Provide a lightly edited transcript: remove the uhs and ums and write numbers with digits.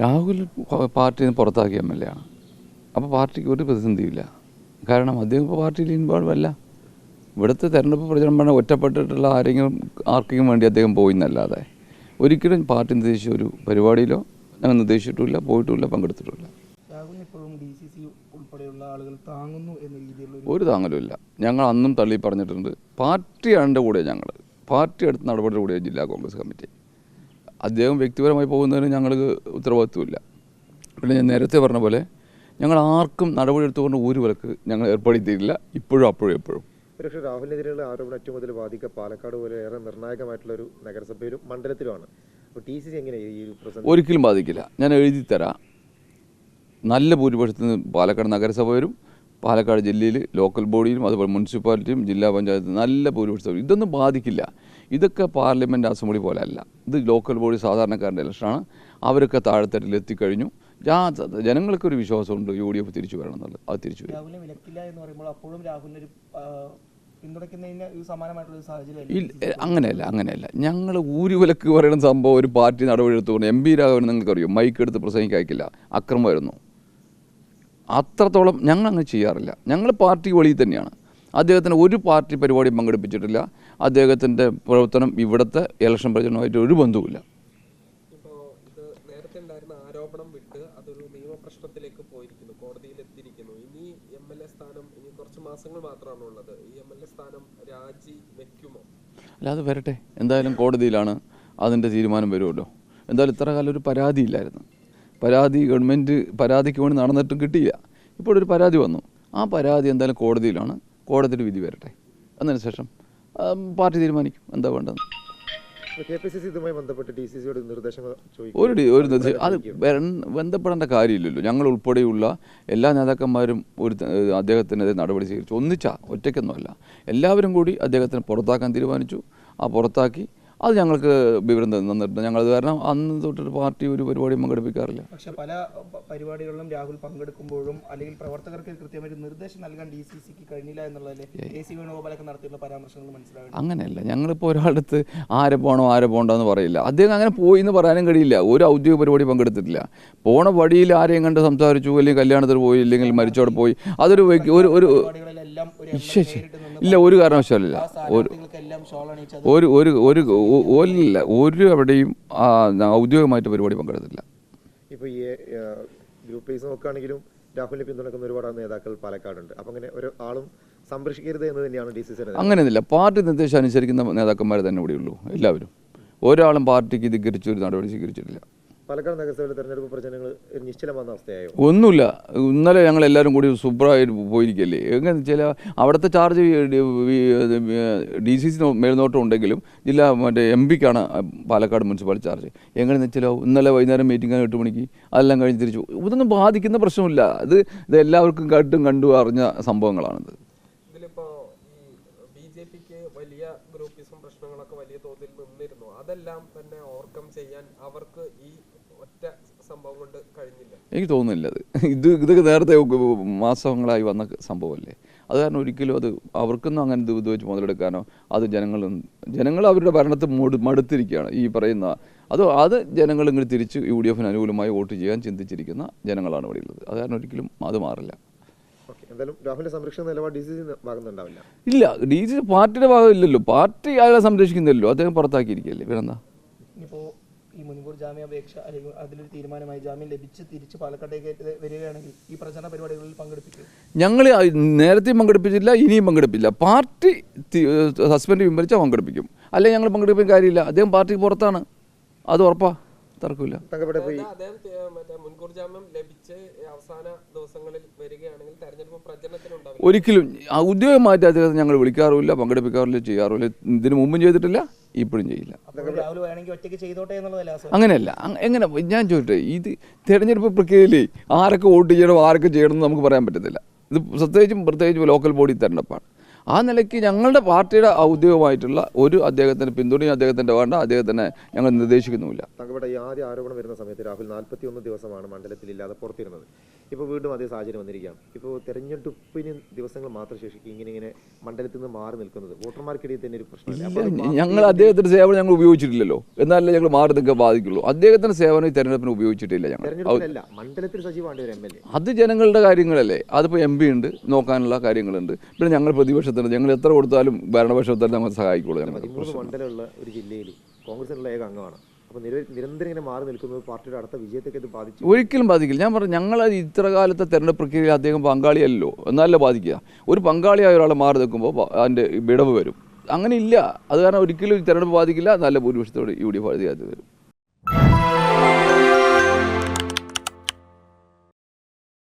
രാഹുൽ പാർട്ടിയിൽ നിന്ന് പുറത്താക്കിയ എം എൽ എ ആണ്. അപ്പോൾ പാർട്ടിക്ക് ഒരു പ്രതിസന്ധിയില്ല. കാരണം അദ്ദേഹം ഇപ്പോൾ പാർട്ടിയിൽ ഇൻവോൾവ് അല്ല. ഇവിടുത്തെ തെരഞ്ഞെടുപ്പ് പ്രചരണം ഒറ്റപ്പെട്ടിട്ടുള്ള ആർക്കെങ്കിലും വേണ്ടി അദ്ദേഹം പോയി എന്നല്ലാതെ ഒരിക്കലും പാർട്ടി നിർദ്ദേശിച്ച ഒരു പരിപാടിയിലോ ഞങ്ങൾ നിർദ്ദേശിച്ചിട്ടുമില്ല, പോയിട്ടുമില്ല, പങ്കെടുത്തിട്ടുമില്ല. ഒരു താങ്ങലുമില്ല. ഞങ്ങൾ അന്നും തള്ളി പറഞ്ഞിട്ടുണ്ട്. പാർട്ടിയുടെ കൂടെ പാർട്ടി എടുത്ത നടപടിയുടെ കൂടെ ജില്ലാ കോൺഗ്രസ് കമ്മിറ്റി. അദ്ദേഹം വ്യക്തിപരമായി പോകുന്നതിന് ഞങ്ങൾക്ക് ഉത്തരവാദിത്വമില്ല. പിന്നെ ഞാൻ നേരത്തെ പറഞ്ഞ പോലെ ഞങ്ങൾ ആർക്കും നടപടി എടുത്തുകൊണ്ട് ഒരു വിലക്ക് ഞങ്ങൾ ഏർപ്പെടുത്തിയിട്ടില്ല, ഇപ്പോഴും അപ്പോഴും എപ്പോഴും. പക്ഷേ രാഹുലിനെതിരെയുള്ള ആരോപണം ഏറ്റവും മുതൽ ബാധിക്കുക പാലക്കാട് പോലെ ഏറെ നിർണായകമായിട്ടുള്ള ഒരു നഗരസഭയിലും മണ്ഡലത്തിലുമാണ്. അപ്പോൾ TCC എങ്ങനെയാണ് ഈ ഒരിക്കലും ബാധിക്കില്ല. ഞാൻ എഴുതി തരാം. നല്ല ഭൂരിപക്ഷത്തിന് പാലക്കാട് നഗരസഭ വരും. പാലക്കാട് ജില്ലയിൽ ലോക്കൽ ബോഡിയിലും അതുപോലെ മുനിസിപ്പാലിറ്റിയും ജില്ലാ പഞ്ചായത്തും നല്ല ഭൂരിപക്ഷം. ഇതൊന്നും ബാധിക്കില്ല. ഇതൊക്കെ പാർലമെൻറ്റ് അസംബ്ലി പോലെ അല്ല. ഇത് ലോക്കൽ ബോഡി സാധാരണക്കാരുടെ ഇലക്ഷനാണ്. അവരൊക്കെ താഴെത്തട്ടിൽ എത്തിക്കഴിഞ്ഞു. ജനങ്ങൾക്കൊരു വിശ്വാസമുണ്ട് UDF തിരിച്ചു വരണം എന്നുള്ളത്. അത് തിരിച്ചു വരും. അങ്ങനെയല്ല. ഞങ്ങൾ ഊരുവിലക്ക് പറയുന്ന സംഭവം ഒരു പാർട്ടി നടപടി എടുത്തുകൊണ്ട് MP രാഘവൻ നിങ്ങൾക്കറിയും, മൈക്ക് എടുത്ത് പ്രസംഗിക്കാക്കില്ല, അക്രമമായിരുന്നു. അത്രത്തോളം ഞങ്ങൾ അങ്ങനെ ചെയ്യാറില്ല. ഞങ്ങൾ പാർട്ടി വെളിയിൽ തന്നെയാണ്. അദ്ദേഹത്തിന് ഒരു പാർട്ടി പരിപാടിയും പങ്കെടുപ്പിച്ചിട്ടില്ല. അദ്ദേഹത്തിൻ്റെ പ്രവർത്തനം ഇവിടുത്തെ ഇലക്ഷൻ പ്രചരണമായിട്ട് ഒരു ബന്ധവുമില്ല. ആരോപണം വിട്ട് അതൊരു നിയമപ്രശ്നത്തിലേക്ക് പോയിരിക്കുന്നു, കോടതിയിൽ എത്തിയിരിക്കുന്നു. ഇനി MLA സ്ഥാനം ഇനി കുറച്ച് മാസങ്ങൾ മാത്രമാണ് ഉള്ളത്. ഈ MLA സ്ഥാനം രാജി വെക്കുമോ? അല്ല, അത് വരട്ടെ. എന്തായാലും കോടതിയിലാണ്, അതിൻ്റെ തീരുമാനം വരുമല്ലോ. എന്തായാലും ഇത്ര കാലം ഒരു പരാതിയില്ലായിരുന്നു. ഗവൺമെൻറ് പരാതിക്ക് വേണ്ടി നടന്നിട്ടും കിട്ടിയില്ല. ഇപ്പോൾ ഒരു പരാതി വന്നു. ആ പരാതി എന്തായാലും കോടതിയിലാണ്. കോടതിയുടെ വിധി വരട്ടെ. അതിനുശേഷം പാർട്ടി തീരുമാനിക്കും എന്താ വേണ്ടത്. ഇതുമായി ബന്ധപ്പെട്ട് DCCയോട് നിർദ്ദേശങ്ങൾ ഒരു നിർദ്ദേശം അത് ബന്ധപ്പെടേണ്ട കാര്യമില്ലല്ലോ. ഞങ്ങൾ ഉൾപ്പെടെയുള്ള എല്ലാ നേതാക്കന്മാരും അദ്ദേഹത്തിനെതിരെ നടപടി സ്വീകരിച്ചു. ഒറ്റയ്ക്കൊന്നുമല്ല, എല്ലാവരും കൂടി അദ്ദേഹത്തിന് പുറത്താക്കാൻ തീരുമാനിച്ചു. ആ പുറത്താക്കി അത് ഞങ്ങൾക്ക് വിവരം തന്നിട്ടുണ്ട്. ഞങ്ങളത് കാരണം അന്ന് തൊട്ടൊരു പാർട്ടി ഒരു പരിപാടിയും പങ്കെടുപ്പിക്കാറില്ല. പക്ഷേ പല പരിപാടികളിലും രാഹുൽ പങ്കെടുക്കുമ്പോഴും അല്ലെങ്കിൽ പ്രവർത്തകർക്ക് കൃത്യമായിട്ട് നിർദ്ദേശം നൽകാൻ DCCക്ക് കഴിഞ്ഞില്ല എന്നുള്ളതല്ലേ AC വേണുഗോപാലൊക്കെ നടത്തിയുള്ള പരാമർശങ്ങൾ മനസ്സിലാകും. അങ്ങനെയല്ല. ഞങ്ങളിപ്പോൾ ഒരാളടുത്ത് ആരെ പോകണ്ടെന്ന് പറയില്ല. അദ്ദേഹം അങ്ങനെ പോയി എന്ന് പറയാനും കഴിയില്ല. ഒരു ഔദ്യോഗിക പരിപാടി പങ്കെടുത്തിട്ടില്ല. പോണ വഴിയിൽ ആരെയും കണ്ട് സംസാരിച്ചു, അല്ലെങ്കിൽ കല്യാണത്തിന് പോയി, അല്ലെങ്കിൽ മരിച്ചോടെ പോയി, അതൊരു ഇല്ല, ഒരു കാരണവശാലില്ല. ഒരു എവിടെയും ഔദ്യോഗികമായിട്ട് പരിപാടി പങ്കെടുത്തില്ല. ഇപ്പോൾ ഈ ഗ്രൂപ്പ് ബേസ് നോക്കുകയാണെങ്കിലും രാഹുലിനെ പിന്തുണക്കുന്ന ഒരുപാട് നേതാക്കൾ പാലക്കാടുണ്ട്. അപ്പം അങ്ങനെ ഒരു ആളും സംരക്ഷിക്കരുത് എന്ന് തന്നെയാണ് DCC. അങ്ങനെയൊന്നുമില്ല. പാർട്ടി നിർദ്ദേശം അനുസരിക്കുന്ന നേതാക്കന്മാർ തന്നെ ഇവിടെയുള്ളൂ. എല്ലാവരും ഒരാളും പാർട്ടിക്ക് ധിക്കരിച്ച് ഒരു നടപടി സ്വീകരിച്ചിട്ടില്ല. പാലക്കാട് നഗരസഭയിലെ തെരഞ്ഞെടുപ്പ് പ്രചരണങ്ങൾ നിശ്ചലമാകുന്ന അവസ്ഥയായോ? ഒന്നുമില്ല. ഇന്നലെ ഞങ്ങൾ എല്ലാവരും കൂടി സൂപ്പറായിട്ട് പോയിരിക്കല്ലേ. എങ്ങനെയാണെന്ന് വെച്ചാൽ അവിടുത്തെ ചാർജ് DCC മേൽനോട്ടം ഉണ്ടെങ്കിലും മറ്റേ MP-ക്കാണ് പാലക്കാട് മുനിസിപ്പാലിറ്റി ചാർജ്. എങ്ങനെയെന്ന് വെച്ചാൽ ഇന്നലെ വൈകുന്നേരം മീറ്റിംഗ് 8 മണിക്ക് അതെല്ലാം കഴിഞ്ഞ് തിരിച്ചു. ഇതൊന്നും ബാധിക്കുന്ന പ്രശ്നമില്ല. ഇത് എല്ലാവർക്കും കണ്ടു അറിഞ്ഞ സംഭവങ്ങളാണിത്. ഇതിലിപ്പോൾ ഈ BJPക്ക് വലിയ ഗ്രൂപ്പിസം പ്രശ്നങ്ങളൊക്കെ വലിയ തോതിൽ നിന്നിരുന്നു. അതെല്ലാം തന്നെ ഓവർകം ചെയ്യാൻ അവർക്ക് ഈ ഒറ്റ സംഭവം കൊണ്ട് കഴിഞ്ഞില്ല. എനിക്ക് തോന്നുന്നില്ല. ഇതൊക്കെ നേരത്തെ മാസങ്ങളായി വന്ന സംഭവമല്ലേ. അത് കാരണം ഒരിക്കലും അത് അവർക്കൊന്നും അങ്ങനെ ഇത് വെച്ച് മുതലെടുക്കാനോ, അത് ജനങ്ങൾ അവരുടെ ഭരണത്തെ മടുത്തിരിക്കുകയാണ്. ഈ പറയുന്ന അത് ജനങ്ങൾ ഇങ്ങനെ തിരിച്ച് UDFന് അനുകൂലമായി വോട്ട് ചെയ്യാൻ ചിന്തിച്ചിരിക്കുന്ന ജനങ്ങളാണ് ഇവിടെ ഉള്ളത്. അത് കാരണം ഒരിക്കലും അത് മാറില്ല. ഇല്ല, DCC പാർട്ടിയുടെ ഭാഗമില്ലല്ലോ. പാർട്ടി അയാളെ സംരക്ഷിക്കുന്നില്ലല്ലോ. അദ്ദേഹം പുറത്താക്കിയിരിക്കുകയല്ലേ. വേറെന്താ? ഈ മുൻകൂർ ജാമ്യാപേക്ഷ അല്ലെങ്കിൽ അതിലൊരു തീരുമാനമായി ജാമ്യം ലഭിച്ച് തിരിച്ച് പാലക്കാട്ടേക്ക് വരികയാണെങ്കിൽ ഈ പ്രചരണ പരിപാടികളിൽ പങ്കെടുപ്പിക്കും. ഞങ്ങൾ നേരത്തെയും പങ്കെടുപ്പിച്ചില്ല, ഇനിയും പങ്കെടുപ്പില്ല. Party suspend പിൻവലിച്ചാൽ പങ്കെടുപ്പിക്കും. അല്ലെങ്കിൽ ഞങ്ങൾ പങ്കെടുപ്പിക്കാൻ കാര്യമില്ല. അദ്ദേഹം പാർട്ടിക്ക് പുറത്താണ്, അത് ഉറപ്പാ, തർക്കമില്ല. മുൻകൂർ ജാമ്യം ലഭിച്ച് അവസാന ദിവസങ്ങളിൽ വരികയാണെങ്കിൽ തെരഞ്ഞെടുപ്പ് പ്രചരണത്തിനുണ്ടാവില്ല. ഒരിക്കലും ഔദ്യോഗികമായിട്ട് അദ്ദേഹത്തെ ഞങ്ങൾ വിളിക്കാറുമില്ല, പങ്കെടുപ്പിക്കാറില്ല, ചെയ്യാറുമില്ല. ഇതിനു മുമ്പും ചെയ്തിട്ടില്ല, ഇപ്പോഴും ചെയ്യില്ല. അങ്ങനെയല്ല. എങ്ങനെ ഞാൻ ചോദിട്ടെ, ഇത് തെരഞ്ഞെടുപ്പ് പ്രക്രിയയിൽ ആരൊക്കെ വോട്ട് ചെയ്യണം, ആരൊക്കെ ചെയ്യണമെന്ന് നമുക്ക് പറയാൻ പറ്റത്തില്ല. ഇത് പ്രത്യേകിച്ചും ലോക്കൽ ബോഡി തെരഞ്ഞെടുപ്പാണ്. ആ നിലയ്ക്ക് ഞങ്ങളുടെ പാർട്ടിയുടെ ഔദ്യോഗികമായിട്ടുള്ള ഒരു അദ്ദേഹത്തിൻ്റെ പിന്തുണയും അദ്ദേഹത്തിൻ്റെ വേണ്ട അദ്ദേഹത്തിനെ ഞങ്ങൾ നിർദ്ദേശിക്കുന്നുമില്ല. തങ്കപ്പെട്ട ഈ ആദ്യ ആരോപണം വരുന്ന സമയത്ത് രാഹുൽ 41 ദിവസമാണ് മണ്ഡലത്തിലില്ലാതെ പുറത്തിരുന്നത്. ഇപ്പോൾ വീണ്ടും അതേ സാഹചര്യം വന്നിരിക്കുകയാണ്. ഇപ്പോൾ തെരഞ്ഞെടുപ്പിന് ദിവസങ്ങൾ മാത്രം ശേഷിക്കും ഇങ്ങനെ മണ്ഡലത്തിൽ നിന്ന് മാറി നിൽക്കുന്നത് വോട്ടർമാർക്കിടയിൽ തന്നെ ഒരു പ്രശ്നമില്ല. ഞങ്ങൾ അദ്ദേഹത്തിൻ്റെ സേവനം ഞങ്ങൾ ഉപയോഗിച്ചിട്ടില്ലല്ലോ, എന്നാലല്ലേ ഞങ്ങൾ മാറി നിൽക്കാൻ ബാധിക്കുള്ളൂ. അദ്ദേഹത്തിൻ്റെ സേവനം ഈ തെരഞ്ഞെടുപ്പിന് ഉപയോഗിച്ചിട്ടില്ല ഞങ്ങൾ. തെരഞ്ഞെടുപ്പിലല്ല, മണ്ഡലത്തിൽ സജീവമാണ് ഒരു MLA. അത് ജനങ്ങളുടെ കാര്യങ്ങളല്ലേ, അതിപ്പോൾ MP ഉണ്ട്, നോക്കാനുള്ള കാര്യങ്ങളുണ്ട്. പിന്നെ ഞങ്ങൾ പ്രതിപക്ഷത്തിന് ഞങ്ങൾ എത്ര കൊടുത്താലും ഭരണപക്ഷത്തിൽ ഞങ്ങൾ സഹായിക്കുള്ളൂ. 13 മണ്ഡലമുള്ള ഒരു ജില്ലയിൽ കോൺഗ്രസിനുള്ള ഏക അംഗമാണ്. അപ്പോൾ നിരന്തരം ഇങ്ങനെ മാറി നിൽക്കുന്നത് പാർട്ടിയുടെ അടുത്ത വിജയത്തേക്ക് ഇത് ബാധിച്ചു? ഒരിക്കലും ബാധിക്കില്ല. ഞാൻ പറഞ്ഞു, ഞങ്ങൾ ഇത്ര കാലത്തെ തെരഞ്ഞെടുപ്പ് പ്രക്രിയയിൽ അദ്ദേഹം പങ്കാളിയല്ലോ, എന്നാലല്ലേ ബാധിക്കുക. ഒരു പങ്കാളിയായ ഒരാളെ മാറി നിൽക്കുമ്പോൾ അതിൻ്റെ വിടവ് വരും. അങ്ങനെ ഇല്ല. അത് കാരണം ഒരിക്കലും തെരഞ്ഞെടുപ്പ് ബാധിക്കില്ല. നല്ല ഭൂരിപക്ഷത്തോടെ UDF അധികാരത്തിൽ വരും.